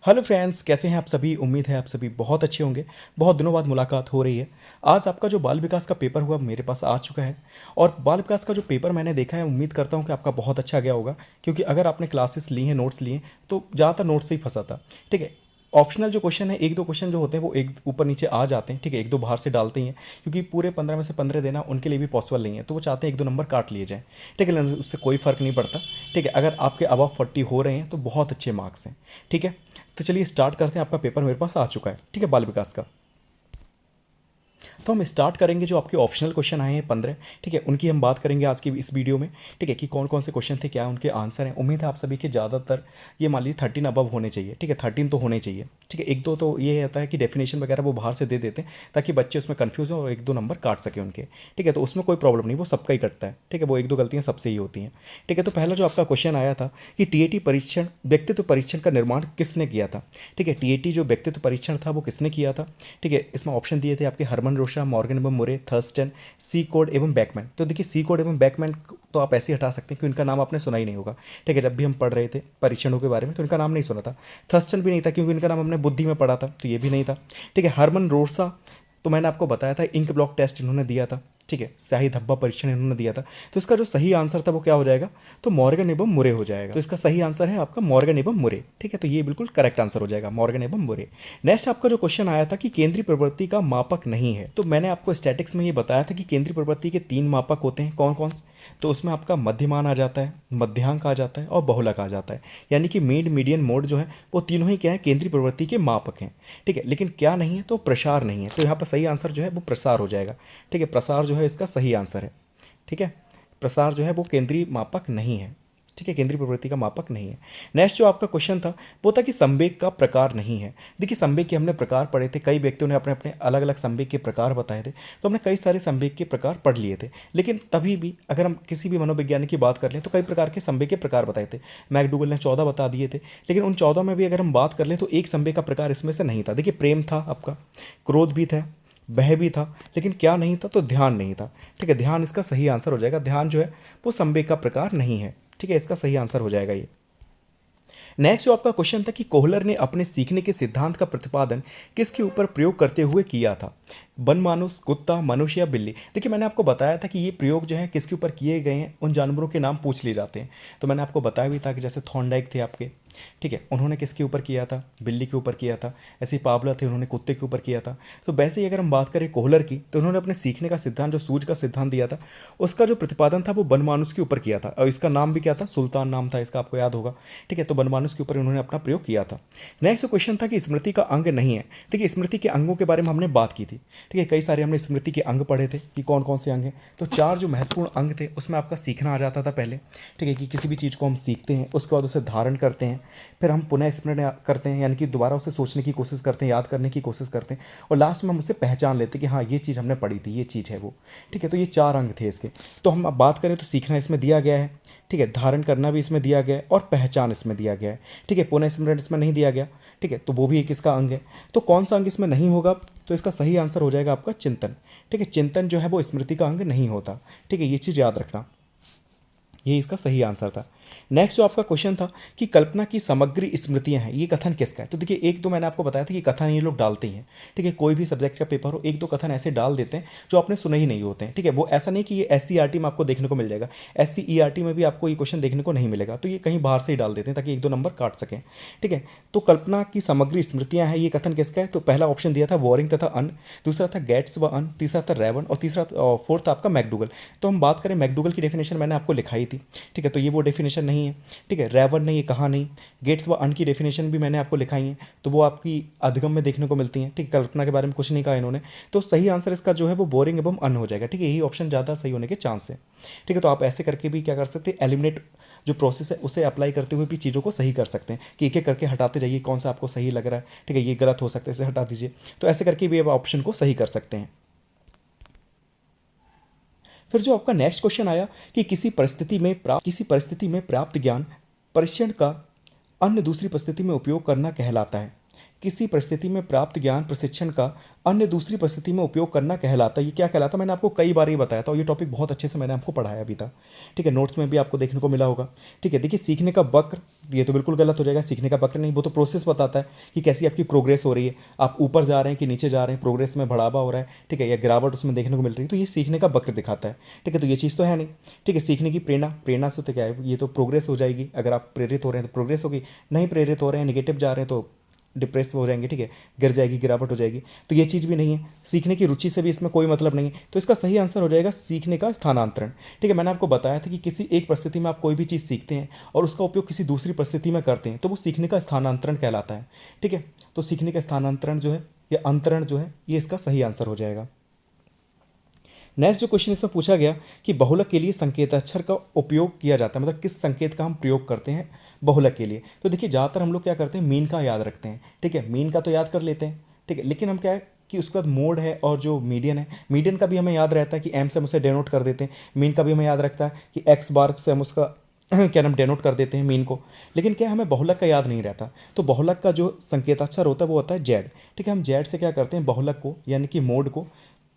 Hello friends, कैसे हैं आप सभी। उम्मीद है आप सभी बहुत अच्छे होंगे। बहुत दिनों बाद मुलाकात हो रही है। आज आपका जो बाल विकास का पेपर हुआ मेरे पास आ चुका है। और बाल विकास का जो पेपर मैंने देखा है, उम्मीद करता हूं कि आपका बहुत अच्छा गया होगा। क्योंकि अगर आपने क्लासेस ली हैं, नोट्स लिए हैं, तो ज़्यादातर नोट्स से ही फंसा था। ठीक है। ऑप्शनल जो क्वेश्चन है, एक दो क्वेश्चन जो होते हैं वो एक ऊपर नीचे आ जाते हैं। ठीक है, एक दो बाहर से डालते ही हैं। क्योंकि पूरे 15 में से 15 देना उनके लिए भी पॉसिबल नहीं है, तो वो चाहते हैं एक दो नंबर काट लिए जाएँ। ठीक है, लेकिन उससे कोई फ़र्क नहीं पड़ता। ठीक है, अगर आपके अबव 40 हो रहे हैं तो बहुत अच्छे मार्क्स हैं। ठीक है, तो चलिए स्टार्ट करते हैं। आपका पेपर मेरे पास आ चुका है। ठीक है, बाल विकास का। तो हम स्टार्ट करेंगे जो आपके ऑप्शनल क्वेश्चन आए हैं 15। ठीक है, उनकी हम बात करेंगे आज की इस वीडियो में। ठीक है, कि कौन कौन से क्वेश्चन थे, क्या उनके आंसर हैं। उम्मीद है आप सभी के ज़्यादातर ये मान लीजिए 13 अबव होने चाहिए। ठीक है, 13 तो होने चाहिए। ठीक है, एक दो तो ये होता है कि डेफिनेशन वगैरह वो बाहर से दे देते हैं ताकि बच्चे उसमें कन्फ्यूज हो और एक दो नंबर काट सके उनके। ठीक है, तो उसमें कोई प्रॉब्लम नहीं, वो सबका ही कटता है। ठीक है, वो एक दो गलतियाँ सबसे ही होती हैं। ठीक है, तो पहला जो आपका क्वेश्चन आया था कि टीएटी परीक्षण व्यक्तित्व परीक्षण का निर्माण किसने किया था। ठीक है, टीएटी जो व्यक्तित्व परीक्षण था वो किसने किया था। ठीक है, इसमें ऑप्शन दिए थे आपके हरमन रोशा, मॉर्गन एवं मुरे, थर्स्टन, सी कोड एवं बैकमैन। तो देखिए, सी कोड एवं बैकमैन तो आप ऐसे ही हटा सकते हैं कि उनका नाम आपने सुना ही नहीं होगा। ठीक है, जब भी हम पढ़ रहे थे परीक्षणों के बारे में तो इनका नाम नहीं सुना था। थर्स्टन भी नहीं था क्योंकि इनका नाम हमने बुद्धि में पढ़ा था, तो ये भी नहीं था। ठीक है, हरमन रोसा तो मैंने आपको बताया था, इंक ब्लॉक टेस्ट इन्होंने दिया था। ठीक है, स्याही धब्बा परीक्षण इन्होंने दिया था। तो इसका जो सही आंसर था वो क्या हो जाएगा, तो मॉर्गन एवं मुरे हो जाएगा। तो इसका सही आंसर है आपका मॉर्गन एवं मुरे। ठीक है, तो ये बिल्कुल करेक्ट आंसर हो जाएगा, मॉर्गन एवं मुरे। नेक्स्ट आपका जो क्वेश्चन आया था कि केंद्रीय प्रवृत्ति का मापक नहीं है, तो मैंने आपको स्टैटिक्स में ये बताया था कि केंद्रीय प्रवृत्ति के 3 मापक होते हैं। कौन कौन से, तो उसमें आपका मध्यमान आ जाता है, मध्यांक आ जाता है और बहुलक आ जाता है। यानी कि मीड, मीडियन, मोड जो है वो तीनों ही क्या है, केंद्रीय प्रवृत्ति के मापक हैं। ठीक है, लेकिन क्या नहीं है, तो प्रसार नहीं है। तो यहाँ पर सही आंसर जो है वो प्रसार हो जाएगा। ठीक है, प्रसार जो है इसका सही आंसर है। ठीक है, प्रसार जो है वो केंद्रीय मापक नहीं है। ठीक है, केंद्रीय प्रवृत्ति का मापक नहीं है। नेक्स्ट जो आपका क्वेश्चन था वो था कि संवेग का प्रकार नहीं है। देखिए, संवेग के हमने प्रकार पढ़े थे, कई व्यक्तियों ने अपने अपने अलग अलग संवेग के प्रकार बताए थे, तो हमने कई सारे संवेग के प्रकार पढ़ लिए थे। लेकिन तभी भी अगर हम किसी भी मनोविज्ञानी की बात कर लें तो कई प्रकार के संवेग के प्रकार बताए थे। मैकडूगल ने 14 बता दिए थे, लेकिन उन 14 में भी अगर हम बात कर लें तो एक संवेग का प्रकार इसमें से नहीं था। देखिए, प्रेम था आपका, क्रोध भी था, भय भी था, लेकिन क्या नहीं था, तो ध्यान नहीं था। ठीक है, ध्यान इसका सही आंसर हो जाएगा। ध्यान जो है वो संवेग का प्रकार नहीं है। ठीक है, इसका सही आंसर हो जाएगा ये। नेक्स्ट जो आपका क्वेश्चन था कि कोहलर ने अपने सीखने के सिद्धांत का प्रतिपादन किसके ऊपर प्रयोग करते हुए किया था। बनमानुस, कुत्ता, मनुष्य या बिल्ली। देखिए, मैंने आपको बताया था कि ये प्रयोग जो है किसके ऊपर किए गए हैं, उन जानवरों के नाम पूछ लिए जाते हैं। तो मैंने आपको बताया भी था कि जैसे थॉर्नडाइक थे आपके, ठीक है, उन्होंने किसके ऊपर किया था, बिल्ली के ऊपर किया था। ऐसे ही पावला थे, उन्होंने कुत्ते के ऊपर किया था। तो वैसे ही अगर हम बात करें कोहलर की, तो उन्होंने अपने सीखने का सिद्धांत, जो सूझ का सिद्धांत दिया था, उसका जो प्रतिपादन था वो बनमानुस के ऊपर किया था। और इसका नाम भी क्या था, सुल्तान नाम था इसका, आपको याद होगा। ठीक है, तो बनमानुस के ऊपर उन्होंने अपना प्रयोग किया था। नेक्स्ट क्वेश्चन था कि स्मृति का अंग नहीं है। देखिए, स्मृति के अंगों के बारे में हमने बात की थी। ठीक है, कई सारे हमने स्मृति के अंग पढ़े थे कि कौन कौन से अंग हैं। तो 4 जो महत्वपूर्ण अंग थे उसमें आपका सीखना आ जाता था पहले। ठीक है, कि किसी भी चीज़ को हम सीखते हैं, उसके बाद उसे धारण करते हैं, फिर हम पुनः स्मरण करते हैं, यानी कि दोबारा उसे सोचने की कोशिश करते हैं, याद करने की कोशिश करते हैं, और लास्ट में हम उसे पहचान लेते हैं कि हाँ, ये चीज़ हमने पढ़ी थी, ये चीज़ है वो। ठीक है, तो ये 4 अंग थे इसके। तो हम अब बात करें तो सीखना इसमें दिया गया है। ठीक है, धारण करना भी इसमें दिया गया है और पहचान इसमें दिया गया है। ठीक है, पुनः स्मरण इसमें नहीं दिया गया। ठीक है, तो वो भी एक इसका अंग है। तो कौन सा अंग इसमें नहीं होगा, तो इसका सही आंसर हो जाएगा आपका चिंतन। ठीक है, चिंतन जो है वो स्मृति का अंग नहीं होता। ठीक है, ये चीज़ याद रखना, ये इसका सही आंसर था। नेक्स्ट जो आपका क्वेश्चन था कि कल्पना की समग्र स्मृतियां हैं, ये कथन किसका है। तो देखिए, एक तो मैंने आपको बताया था कि कथन ये लोग डालते ही हैं। ठीक है, कोई भी सब्जेक्ट का पेपर हो, एक दो कथन ऐसे डाल देते हैं जो आपने सुने ही नहीं होते हैं। ठीक है, वो ऐसा नहीं कि ये SCERT में आपको देखने को मिल जाएगा, SCERT में भी आपको ये क्वेश्चन देखने को नहीं मिलेगा। तो ये कहीं बाहर से ही डाल देते हैं ताकि एक दो नंबर काट सकें। ठीक है, तो कल्पना की समग्र स्मृतियां हैं, ये कथन किसका है। तो पहला ऑप्शन दिया था बोरिंग तथा अन, दूसरा था गेट्स व अन, तीसरा था रेवन और तीसरा फोर्थ आपका मैकडूगल। तो हम बात करें मैकडूगल की डेफिनेशन मैंने आपको लिखाई थी। ठीक है, तो ये वो डेफिनेशन नहीं है। ठीक है, रेवन ने ये कहा नहीं। गेट्स व अन की डेफिनेशन भी मैंने आपको लिखाई है, तो वो आपकी अधिगम में देखने को मिलती हैं। ठीक है, कल्पना के बारे में कुछ नहीं कहा इन्होंने। तो सही आंसर इसका जो है वो बोरिंग एवं अन हो जाएगा। ठीक है, यही ऑप्शन ज़्यादा सही होने के चांस है। ठीक है, तो आप ऐसे करके भी क्या कर सकते हैं, एलिमिनेट जो प्रोसेस है उसे अप्लाई करते हुए भी चीज़ों को सही कर सकते हैं कि एक एक करके हटाते जाइए, कौन सा आपको सही लग रहा है। ठीक है, ये गलत हो सकता है, इसे हटा दीजिए। तो ऐसे करके भी आप ऑप्शन को सही कर सकते हैं। फिर जो आपका नेक्स्ट क्वेश्चन आया कि किसी परिस्थिति में प्राप्त ज्ञान परीक्षण का अन्य दूसरी परिस्थिति में उपयोग करना कहलाता है। किसी परिस्थिति में प्राप्त ज्ञान प्रशिक्षण का अन्य दूसरी परिस्थिति में उपयोग करना कहलाता है। ये क्या कहलाता है, मैंने आपको कई बार ये बताया था और ये टॉपिक बहुत अच्छे से मैंने आपको पढ़ाया भी था। ठीक है, नोट्स में भी आपको देखने को मिला होगा। ठीक है, देखिए सीखने का वक्र, ये तो बिल्कुल गलत हो जाएगा। सीखने का वक्र नहीं, वो तो प्रोसेस बताता है कि कैसी आपकी प्रोग्रेस हो रही है, आप ऊपर जा रहे हैं कि नीचे जा रहे हैं, प्रोग्रेस में बढ़ावा हो रहा है, ठीक है, या गिरावट उसमें देखने को मिल रही है, तो ये सीखने का वक्र दिखाता है। ठीक है, तो ये चीज़ तो है नहीं। ठीक है, सीखने की प्रेरणा, प्रेरणा से तो क्या है, ये तो प्रोग्रेस हो जाएगी। अगर आप प्रेरित हो रहे हैं तो प्रोग्रेस होगी, नहीं प्रेरित हो रहे हैं, निगेटिव जा रहे हैं तो डिप्रेस हो जाएंगे। ठीक है, गिर जाएगी, गिरावट हो जाएगी, तो ये चीज़ भी नहीं है। सीखने की रुचि से भी इसमें कोई मतलब नहीं है, तो इसका सही आंसर हो जाएगा सीखने का स्थानांतरण। ठीक है, मैंने आपको बताया था कि किसी एक परिस्थिति में आप कोई भी चीज़ सीखते हैं और उसका उपयोग किसी दूसरी परिस्थिति में करते हैं तो वो सीखने का स्थानांतरण कहलाता है। ठीक है, तो सीखने का स्थानांतरण जो है या अंतरण जो है, ये इसका सही आंसर हो जाएगा। नेक्स्ट जो क्वेश्चन इसमें पूछा गया कि बहुलक के लिए संकेताक्षर का उपयोग किया जाता है, मतलब किस संकेत का हम प्रयोग करते हैं बहुलक के लिए। तो देखिए ज़्यादातर हम लोग क्या करते हैं, मीन का याद रखते हैं। ठीक है, मीन का तो याद कर लेते हैं। ठीक है, लेकिन हम क्या है कि उसके बाद मोड है और जो मीडियन है, मीडियन का भी हमें याद रहता है कि एम से हम उसे डेनोट कर देते हैं। मीन का भी हमें याद रखता है कि एक्स बार से हम उसका क्या नाम डेनोट कर देते हैं मीन को। लेकिन क्या हमें बहुलक का याद नहीं रहता, तो बहुलक का जो संकेताक्षर होता है वो होता है जेड। ठीक है, हम जेड से क्या करते हैं, बहुलक को यानी कि मोड को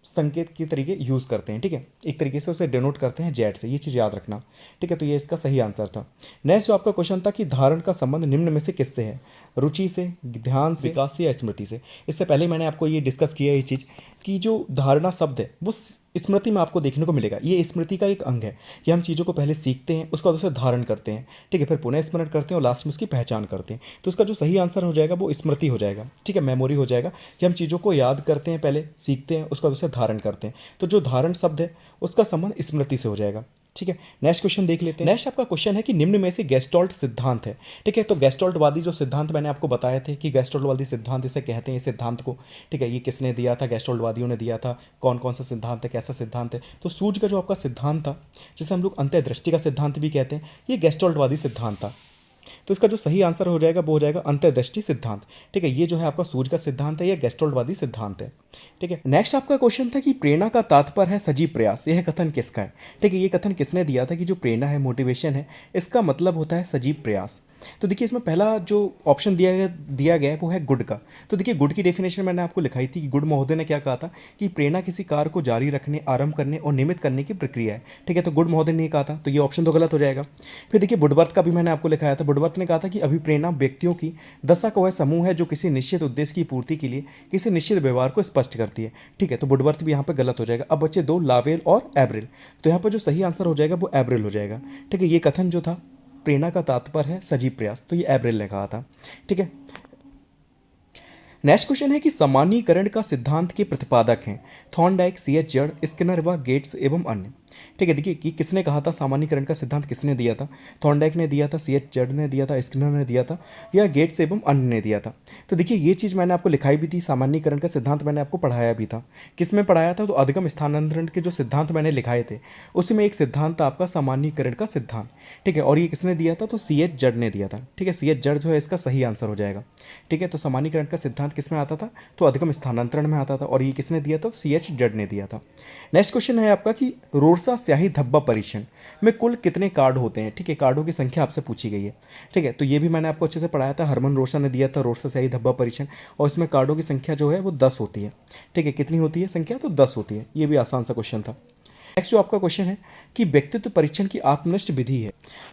संकेत के तरीके यूज़ करते हैं। ठीक है, एक तरीके से उसे डिनोट करते हैं जेड से, ये चीज़ याद रखना। ठीक है, तो ये इसका सही आंसर था। नेक्स्ट जो आपका क्वेश्चन था कि धारण का संबंध निम्न में से किससे है, रुचि से, ध्यान से, विकास से या स्मृति से। इससे पहले मैंने आपको ये डिस्कस किया ये चीज़ कि जो धारणा शब्द है वो स्मृति में आपको देखने को मिलेगा। ये स्मृति का एक अंग है कि हम चीज़ों को पहले सीखते हैं, उसके बाद उसे धारण करते हैं। ठीक है, फिर पुनः स्मरण करते हैं और लास्ट में उसकी पहचान करते हैं। तो उसका जो सही आंसर हो जाएगा वो स्मृति हो जाएगा। ठीक है, मेमोरी हो जाएगा कि हम चीज़ों को याद करते हैं, पहले सीखते हैं, उसके बाद उसे धारण करते हैं। तो जो धारण शब्द है उसका संबंध स्मृति से हो जाएगा। ठीक है, नेक्स्ट क्वेश्चन देख लेते हैं। नेक्स्ट आपका क्वेश्चन है कि निम्न में से गेस्टोल्ट सिद्धांत है। ठीक है, तो गेस्टोल्टवादी जो सिद्धांत मैंने आपको बताए थे कि गेस्टोल्टवादी सिद्धांत इसे कहते हैं, इस सिद्धांत को। ठीक है, ये किसने दिया था, गेस्टोल्टवादियों ने दिया था। कौन कौन सा सिद्धांत है, कैसा सिद्धांत है, तो सूझ का जो आपका सिद्धांत था, जिसे हम लोग अंतर्दृष्टि का सिद्धांत भी कहते हैं, ये गेस्टोल्टवादी सिद्धांत था। तो इसका जो सही आंसर हो जाएगा वो हो जाएगा अंतर्दृष्टि सिद्धांत। ठीक है, ये जो है आपका सूझ का सिद्धांत है, यह गेस्टोल्टवादी सिद्धांत है। ठीक है, नेक्स्ट आपका क्वेश्चन था कि प्रेरणा का तात्पर्य है सजीव प्रयास, यह कथन किसका है। ठीक है, ये कथन किसने दिया था कि जो प्रेरणा है, मोटिवेशन है, इसका मतलब होता है सजीव प्रयास। तो देखिए इसमें पहला जो ऑप्शन दिया गया है वो है गुड का। तो देखिए गुड की डेफिनेशन मैंने आपको लिखाई थी कि गुड महोदय ने क्या कहा था कि प्रेरणा किसी कार्य को जारी रखने, आरंभ करने और नियमित करने की प्रक्रिया है। ठीक है, तो गुड महोदय ने कहा था, तो ये ऑप्शन तो गलत हो जाएगा। फिर देखिए वुडवर्थ का भी मैंने आपको लिखाया था। वुडवर्थ ने कहा था कि अभिप्रेरणा व्यक्तियों की दशा का वह समूह है जो किसी निश्चित उद्देश्य की पूर्ति के लिए किसी निश्चित व्यवहार को स्पष्ट करती है। ठीक है, तो वुडवर्थ भी यहाँ पर गलत हो जाएगा। अब बच्चे दो, लावेल और एब्रिल। तो यहाँ पर जो सही आंसर हो जाएगा वो एब्रिल हो जाएगा। ठीक है, ये कथन जो था प्रेरणा का तात्पर्य है सजीव प्रयास, तो ये एब्रिल ने कहा था। ठीक है, नेक्स्ट क्वेश्चन है कि सामान्यीकरण का सिद्धांत के प्रतिपादक हैं थॉर्नडाइक, सी.एच. जड़, स्किनर व गेट्स एवं अन्य। ठीक है, देखिए कि किसने कहा था, सामान्यीकरण का सिद्धांत किसने दिया था, थॉर्नडाइक ने दिया था, सी.एच. जड़ ने दिया था, स्किनर ने दिया था, या गेट्स एवं अन्य ने दिया था। तो देखिए ये चीज़ मैंने आपको लिखाई भी थी, सामान्यीकरण का सिद्धांत मैंने आपको पढ़ाया भी था। किस में पढ़ाया था, तो अधिगम स्थानांतरण के जो सिद्धांत मैंने लिखाए थे उसमें एक सिद्धांत था आपका सामान्यीकरण का सिद्धांत। ठीक है, और ये किसने दिया था, तो सी.एच. जड़ ने दिया था। ठीक है, सी.एच. जड़ जो है इसका सही आंसर हो जाएगा। ठीक है, तो सामान्यीकरण का सिद्धांत किस में आता था, तो अधिगम स्थानांतरण में आता था, और ये किसने दिया था, सी.एच. जड़ ने दिया था। नेक्स्ट क्वेश्चन है आपका कि रोरसा स्याही धब्बा परीक्षण में कुल कितने कार्ड होते हैं। ठीक है, कार्डों की संख्या आपसे पूछी गई है। ठीक है, तो ये भी मैंने आपको अच्छे से पढ़ाया था, हरमन रोरसा ने दिया था रोरसा स्याही धब्बा परीक्षण, और इसमें कार्डों की संख्या जो है वो 10 होती है। ठीक है, कितनी होती है संख्या, तो 10 होती है। ये भी आसान सा क्वेश्चन था। नेक्स्ट जो आपका क्वेश्चन है कि व्यक्तित्व परीक्षण की आत्मनिष्ठ विधि है।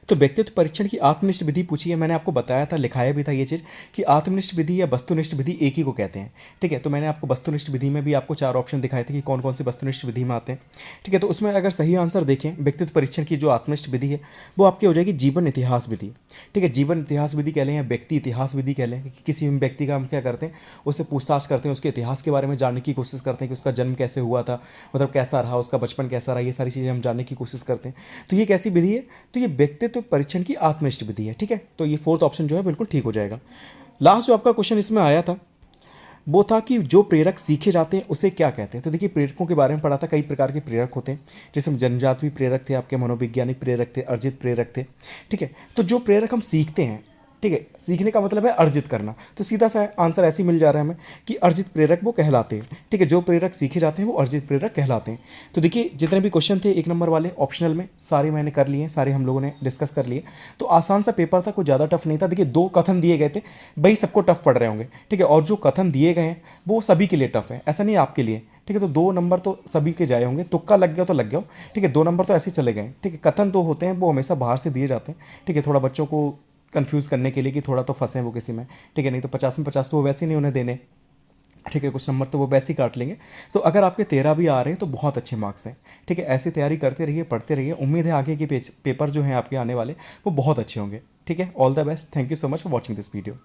तो व्यक्तित्व परीक्षण की आत्मनिष्ठ विधि पूछी है, मैंने आपको बताया था, लिखाया भी था ये चीज़ कि आत्मनिष्ठ विधि या वस्तुनिष्ठ विधि एक ही को कहते हैं। ठीक है, तो मैंने आपको वस्तुनिष्ठ विधि में भी आपको 4 ऑप्शन दिखाए थे कि कौन कौन सी वस्तुनिष्ठ विधि में आते हैं। ठीक है, तो उसमें अगर सही आंसर देखें व्यक्तित्व परीक्षण की जो आत्मनिष्ठ विधि है वो आपकी हो जाएगी जीवन इतिहास विधि। ठीक है, जीवन इतिहास विधि कह लें या व्यक्ति इतिहास विधि कह लें, कि किसी व्यक्ति का हम क्या करते हैं, उससे पूछताछ करते हैं, उसके इतिहास के बारे में जानने की कोशिश करते हैं कि उसका जन्म कैसे हुआ था, मतलब कैसा रहा, उसका बचपन कैसा रहा, ये सारी चीज़ें हम जानने की कोशिश करते हैं। तो ये कैसी विधि है, तो ये व्यक्तित्व परीक्षण की आत्मनिष्ठ विधि है। ठीक है, तो ये 4th ऑप्शन जो है बिल्कुल ठीक हो जाएगा। लास्ट जो आपका क्वेश्चन इसमें आया था वो था कि जो प्रेरक सीखे जाते हैं उसे क्या कहते हैं। तो देखिए प्रेरकों के बारे में पढ़ा था, कई प्रकार के प्रेरक होते हैं, जैसे जन्मजात भी प्रेरक थे, आपके मनोवैज्ञानिक प्रेरक थे, अर्जित प्रेरक थे। ठीक है, तो जो प्रेरक हम सीखते हैं, ठीक है, सीखने का मतलब है अर्जित करना। तो सीधा सा आंसर ऐसे ही मिल जा रहा है हमें कि अर्जित प्रेरक वो कहलाते हैं। ठीक है, जो प्रेरक सीखे जाते हैं वो अर्जित प्रेरक कहलाते हैं। तो देखिए जितने भी क्वेश्चन थे 1 नंबर वाले ऑप्शनल में सारे मैंने कर लिए, सारे हम लोगों ने डिस्कस कर लिए। तो आसान सा पेपर था, कोई ज़्यादा टफ नहीं था। देखिए 2 कथन दिए गए थे, वही सबको टफ पड़ रहे होंगे। ठीक है, और जो कथन दिए गए हैं वो सभी के लिए टफ है, ऐसा नहीं है आपके लिए। ठीक है, तो 2 नंबर तो सभी के जाए होंगे, तुक्का लग गया तो लग गया। ठीक है, 2 नंबर तो ऐसे ही चले गए। ठीक है, कथन तो होते हैं वो हमेशा बाहर से दिए जाते हैं। ठीक है, थोड़ा बच्चों को कंफ्यूज करने के लिए कि थोड़ा तो फंसे वो किसी में। ठीक है, नहीं तो 50 में 50 तो वो वैसे ही नहीं उन्हें देने। ठीक है, कुछ नंबर तो वो वैसे ही काट लेंगे। तो अगर आपके 13 भी आ रहे हैं तो बहुत अच्छे मार्क्स हैं। ठीक है, ऐसी तैयारी करते रहिए, पढ़ते रहिए। उम्मीद है आगे के पेपर जो हैं आपके आने वाले वो बहुत अच्छे होंगे। ठीक है, all the best. Thank you so much for watching this video.